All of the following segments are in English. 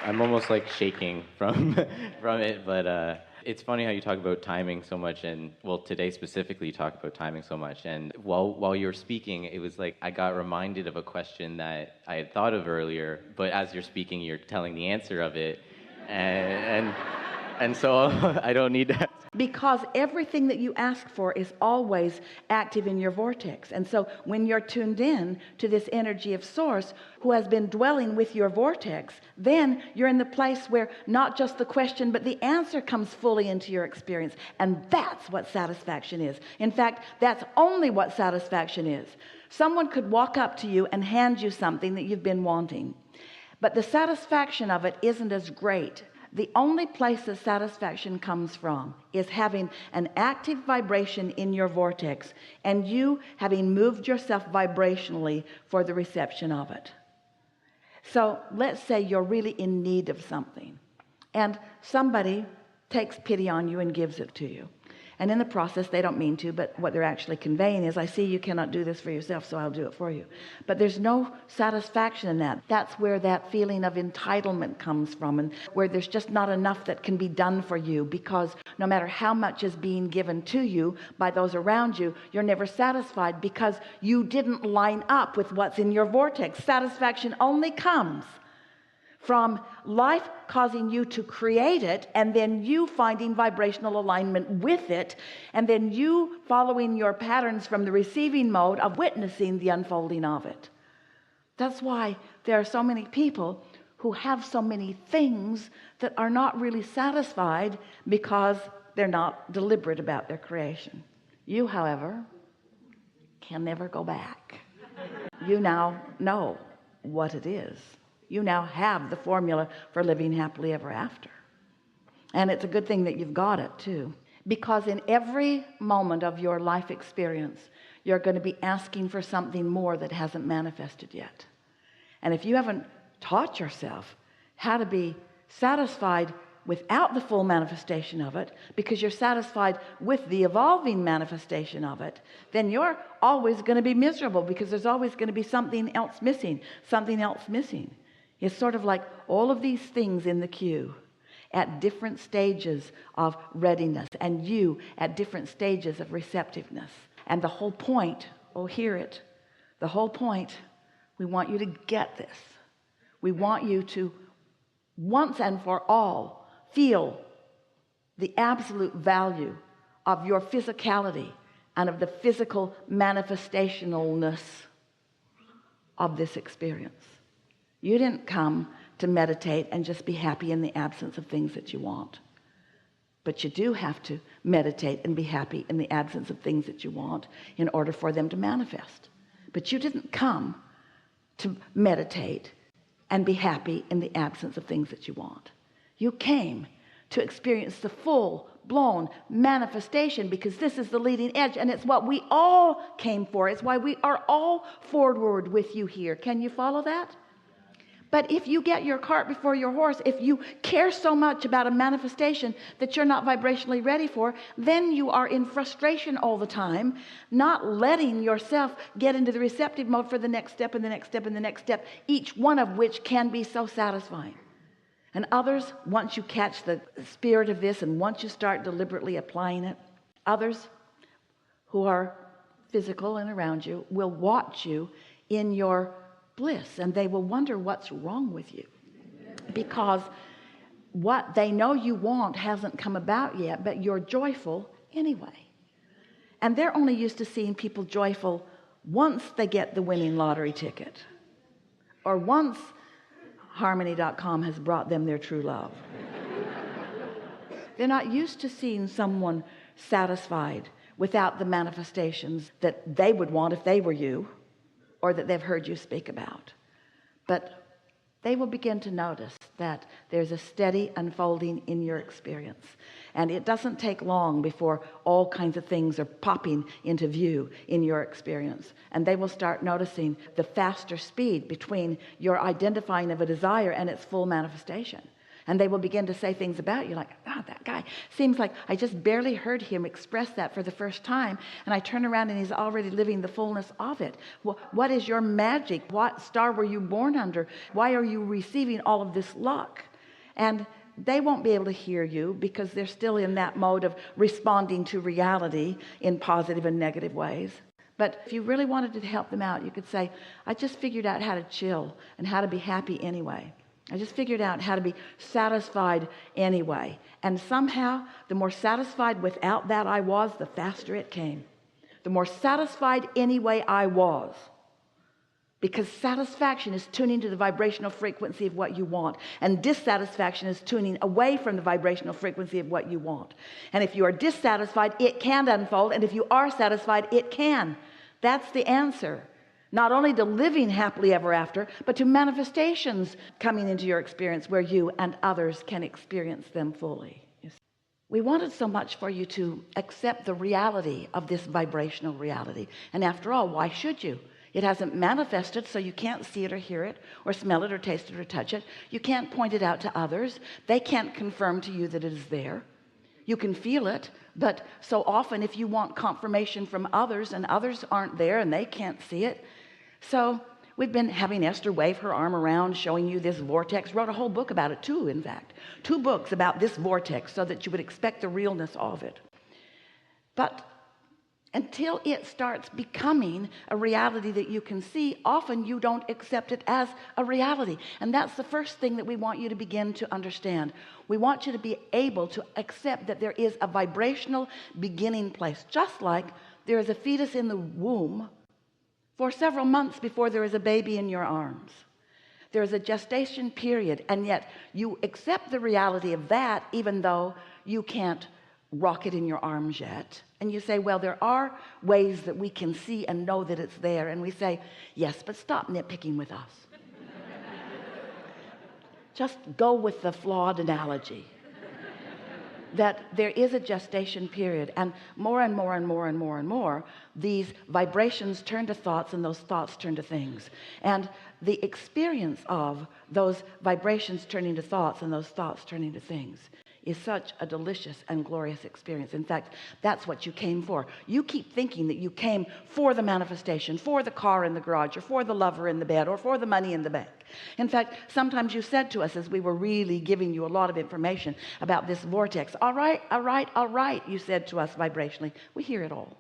I'm almost like shaking from from it, but it's funny how you talk about timing so much, and well, today specifically you talk about timing so much. And while you were speaking, it was like I got reminded of a question that I had thought of earlier, but as you're speaking, you're telling the answer of it, and and so I don't need to. Because everything that you ask for is always active in your vortex. And so when you're tuned in to this energy of source who has been dwelling with your vortex, then you're in the place where not just the question but the answer comes fully into your experience. And that's what satisfaction is. In fact, that's only what satisfaction is. Someone could walk up to you and hand you something that you've been wanting, but the satisfaction of it isn't as great. The only place that satisfaction comes from is having an active vibration in your vortex and you having moved yourself vibrationally for the reception of it. So let's say you're really in need of something and somebody takes pity on you and gives it to you. And in the process, they don't mean to, but what they're actually conveying is, I see you cannot do this for yourself, so I'll do it for you. But there's no satisfaction in that. That's where that feeling of entitlement comes from, and where there's just not enough that can be done for you, because no matter how much is being given to you by those around you, you're never satisfied because you didn't line up with what's in your vortex. Satisfaction only comes from life causing you to create it, and then you finding vibrational alignment with it, and then you following your patterns from the receiving mode of witnessing the unfolding of it. That's why there are so many people who have so many things that are not really satisfied because they're not deliberate about their creation. You, however, can never go back. You now know what it is. You now have the formula for living happily ever after. And it's a good thing that you've got it too. Because in every moment of your life experience, you're going to be asking for something more that hasn't manifested yet. And if you haven't taught yourself how to be satisfied without the full manifestation of it, because you're satisfied with the evolving manifestation of it, then you're always going to be miserable, because there's always going to be something else missing, something else missing. It's sort of like all of these things in the queue at different stages of readiness, and you at different stages of receptiveness. And the whole point, oh, hear it, the whole point, we want you to get this. We want you to once and for all feel the absolute value of your physicality and of the physical manifestationalness of this experience. You didn't come to meditate and just be happy in the absence of things that you want. But you do have to meditate and be happy in the absence of things that you want in order for them to manifest. But you didn't come to meditate and be happy in the absence of things that you want. You came to experience the full-blown manifestation, because this is the leading edge, and it's what we all came for. It's why we are all forward with you here. Can you follow that? But if you get your cart before your horse, if you care so much about a manifestation that you're not vibrationally ready for, then you are in frustration all the time, not letting yourself get into the receptive mode for the next step and the next step and the next step, each one of which can be so satisfying. And others, once you catch the spirit of this and once you start deliberately applying it, others who are physical and around you will watch you in your bliss, and they will wonder what's wrong with you, because what they know you want hasn't come about yet, but you're joyful anyway. And they're only used to seeing people joyful once they get the winning lottery ticket, or once harmony.com has brought them their true love. They're not used to seeing someone satisfied without the manifestations that they would want if they were you, or that they've heard you speak about. But they will begin to notice that there's a steady unfolding in your experience. And it doesn't take long before all kinds of things are popping into view in your experience. And they will start noticing the faster speed between your identifying of a desire and its full manifestation. And they will begin to say things about you like, oh, that guy seems like I just barely heard him express that for the first time, and I turn around and he's already living the fullness of it. Well, what is your magic? What star were you born under? Why are you receiving all of this luck? and they won't be able to hear you because they're still in that mode of responding to reality in positive and negative ways. But if you really wanted to help them out, you could say, I just figured out how to chill and how to be happy anyway. I just figured out how to be satisfied anyway. And somehow, the more satisfied without that I was, the faster it came. The more satisfied anyway I was. Because satisfaction is tuning to the vibrational frequency of what you want. And dissatisfaction is tuning away from the vibrational frequency of what you want. And if you are dissatisfied, it can unfold. And if you are satisfied, it can. That's the answer. Not only to living happily ever after, but to manifestations coming into your experience where you and others can experience them fully. We wanted so much for you to accept the reality of this vibrational reality. And after all, why should you? It hasn't manifested, so you can't see it or hear it or smell it or taste it or touch it. You can't point it out to others. They can't confirm to you that it is there. You can feel it, but so often if you want confirmation from others and others aren't there and they can't see it. So we've been having Esther wave her arm around showing you this vortex. Wrote a whole book about it too, in fact. 2 books about this vortex so that you would expect the realness of it. But until it starts becoming a reality that you can see, often you don't accept it as a reality. And that's the first thing that we want you to begin to understand. We want you to be able to accept that there is a vibrational beginning place, just like there is a fetus in the womb for several months before there is a baby in your arms. There is a gestation period, and yet you accept the reality of that even though you can't rock it in your arms yet. And you say, well, there are ways that we can see and know that it's there. And we say, yes, but stop nitpicking with us. Just go with the flawed analogy that there is a gestation period, and more and more and more and more and more, these vibrations turn to thoughts, and those thoughts turn to things. And the experience of those vibrations turning to thoughts and those thoughts turning to things is such a delicious and glorious experience. In fact, that's what you came for. You keep thinking that you came for the manifestation, for the car in the garage, or for the lover in the bed, or for the money in the bank. In fact, sometimes you said to us as we were really giving you a lot of information about this vortex, all right, you said to us vibrationally, we hear it all.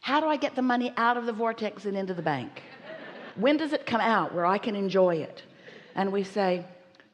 How do I get the money out of the vortex and into the bank? When does it come out where I can enjoy it? And we say,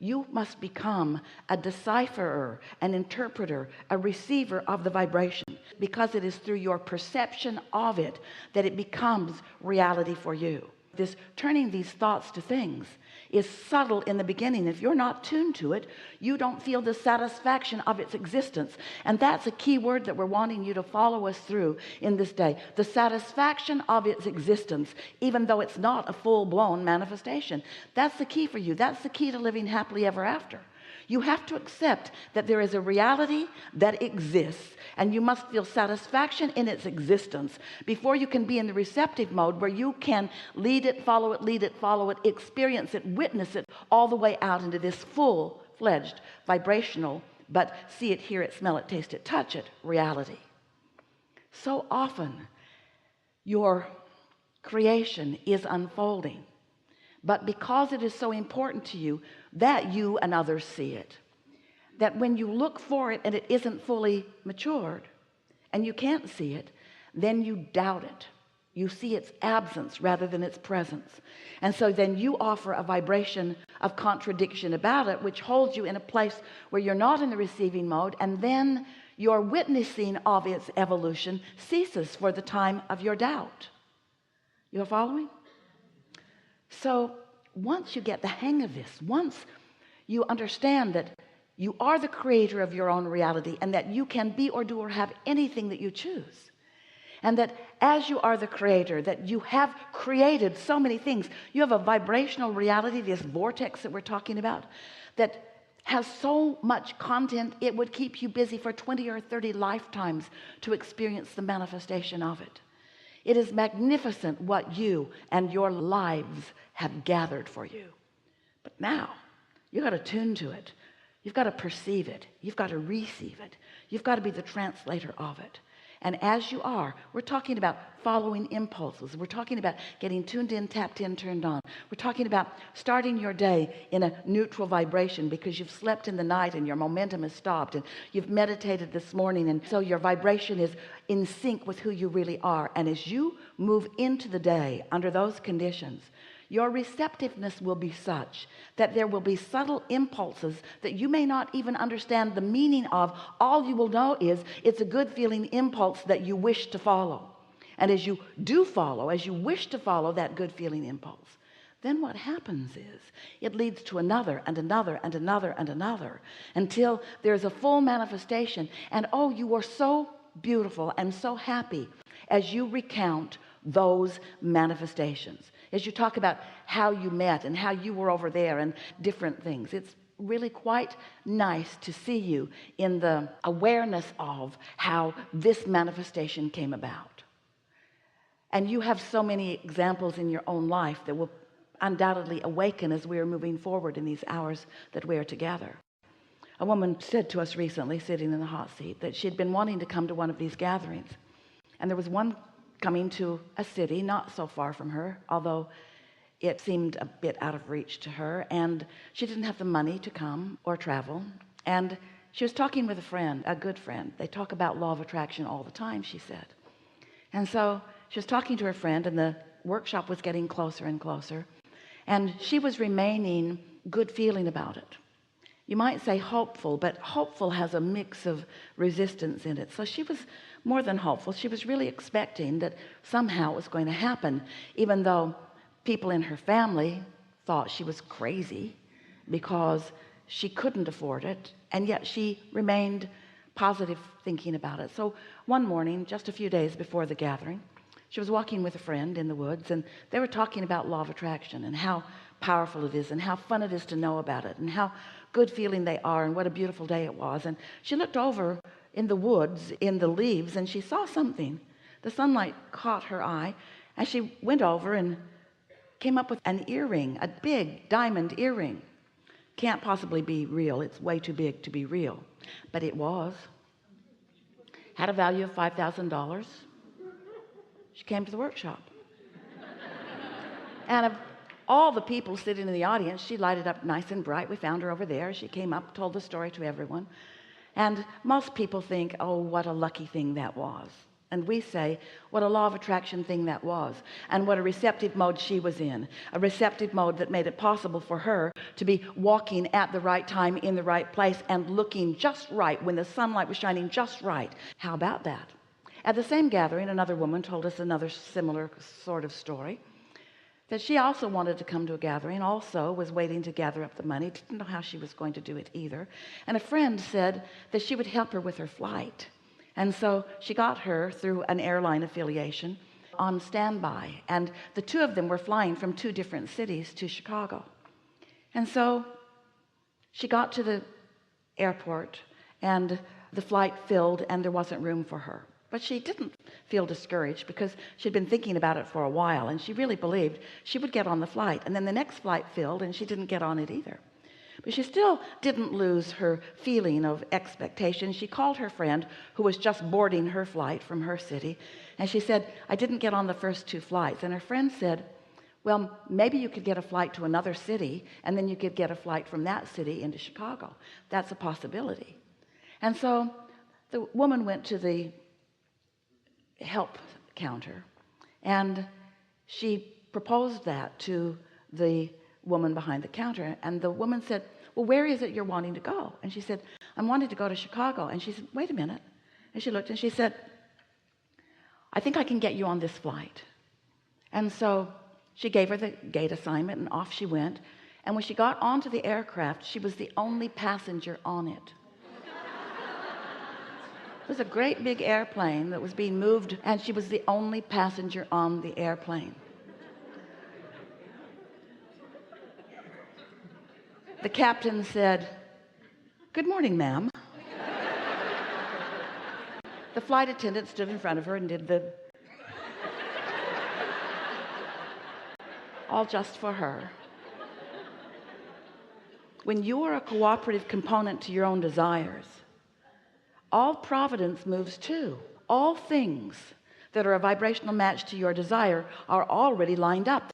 you must become a decipherer, an interpreter, a receiver of the vibration, because it is through your perception of it that it becomes reality for you. This turning these thoughts to things is subtle in the beginning. If you're not tuned to it, you don't feel the satisfaction of its existence. And that's a key word that we're wanting you to follow us through in this day. The satisfaction of its existence, even though it's not a full-blown manifestation. That's the key for you. That's the key to living happily ever after. You have to accept that there is a reality that exists, and you must feel satisfaction in its existence before you can be in the receptive mode where you can lead it, follow it, experience it, witness it all the way out into this full-fledged vibrational, but see it, hear it, smell it, taste it, touch it reality. So often your creation is unfolding, but because it is so important to you that you and others see it, that when you look for it and it isn't fully matured and you can't see it, then you doubt it. You see its absence rather than its presence. And so then you offer a vibration of contradiction about it, which holds you in a place where you're not in the receiving mode, and then your witnessing of its evolution ceases for the time of your doubt. You're following? So once you get the hang of this, once you understand that you are the creator of your own reality, and that you can be or do or have anything that you choose, and that as you are the creator, that you have created so many things, you have a vibrational reality, this vortex that we're talking about, that has so much content it would keep you busy for 20 or 30 lifetimes to experience the manifestation of it. It is magnificent what you and your lives have gathered for you. But now you got to tune to it. You've got to perceive it. You've got to receive it. You've got to be the translator of it. And as you are, we're talking about following impulses. We're talking about getting tuned in, tapped in, turned on. We're talking about starting your day in a neutral vibration because you've slept in the night and your momentum has stopped, and you've meditated this morning, and so your vibration is in sync with who you really are. And as you move into the day under those conditions, your receptiveness will be such that there will be subtle impulses that you may not even understand the meaning of. All you will know is it's a good feeling impulse that you wish to follow. And as you do follow, as you wish to follow that good feeling impulse, then what happens is it leads to another and another and another and another until there's a full manifestation. And oh, you are so beautiful and so happy as you recount those manifestations, as you talk about how you met and how you were over there and different things. It's really quite nice to see you in the awareness of how this manifestation came about. And you have so many examples in your own life that will undoubtedly awaken as we are moving forward in these hours that we are together. A woman said to us recently, sitting in the hot seat, that she'd been wanting to come to one of these gatherings, and there was one coming to a city not so far from her, although it seemed a bit out of reach to her, and she didn't have the money to come or travel. And she was talking with a friend, a good friend. They talk about law of attraction all the time, she said. And so she was talking to her friend, and the workshop was getting closer and closer, and she was remaining good feeling about it. You might say hopeful, but hopeful has a mix of resistance in it. So she was more than hopeful. She was really expecting that somehow it was going to happen, even though people in her family thought she was crazy because she couldn't afford it, and yet she remained positive thinking about it. So one morning, just a few days before the gathering, she was walking with a friend in the woods, and they were talking about law of attraction and how powerful it is and how fun it is to know about it and how good feeling they are and what a beautiful day it was. And she looked over in the woods, in the leaves, and she saw something. The sunlight caught her eye, and she went over and came up with an earring, a big diamond earring. Can't possibly be real. It's way too big to be real, but it was. Had a value of $5,000. She came to the workshop, and of all the people sitting in the audience, she lighted up nice and bright. We found her over there. She came up, told the story to everyone, and most people think, oh, what a lucky thing that was. And we say, what a law of attraction thing that was, and what a receptive mode she was in, a receptive mode that made it possible for her to be walking at the right time in the right place and looking just right when the sunlight was shining just right. How about that? At the same gathering, another woman told us another similar sort of story, that she also wanted to come to a gathering, also was waiting to gather up the money, didn't know how she was going to do it either. And a friend said that she would help her with her flight. And so she got her through an airline affiliation on standby. And the two of them were flying from two different cities to Chicago. And so she got to the airport, and the flight filled, and there wasn't room for her. But she didn't feel discouraged because she'd been thinking about it for a while, and she really believed she would get on the flight. And then the next flight filled, and she didn't get on it either. But she still didn't lose her feeling of expectation. She called her friend who was just boarding her flight from her city, and she said, I didn't get on the first two flights. And her friend said, well, maybe you could get a flight to another city, and then you could get a flight from that city into Chicago. That's a possibility. And so the woman went to the help counter, and she proposed that to the woman behind the counter, and the woman said, well, where is it you're wanting to go? And she said, I'm wanting to go to Chicago. And she said, wait a minute. And she looked and she said, I think I can get you on this flight. And so she gave her the gate assignment, and off she went. And when she got onto the aircraft, she was the only passenger on it. It was a great big airplane that was being moved, and she was the only passenger on the airplane. The captain said, good morning, ma'am. The flight attendant stood in front of her and did the all just for her. When you are a cooperative component to your own desires, all providence moves too. all things that are a vibrational match to your desire are already lined up.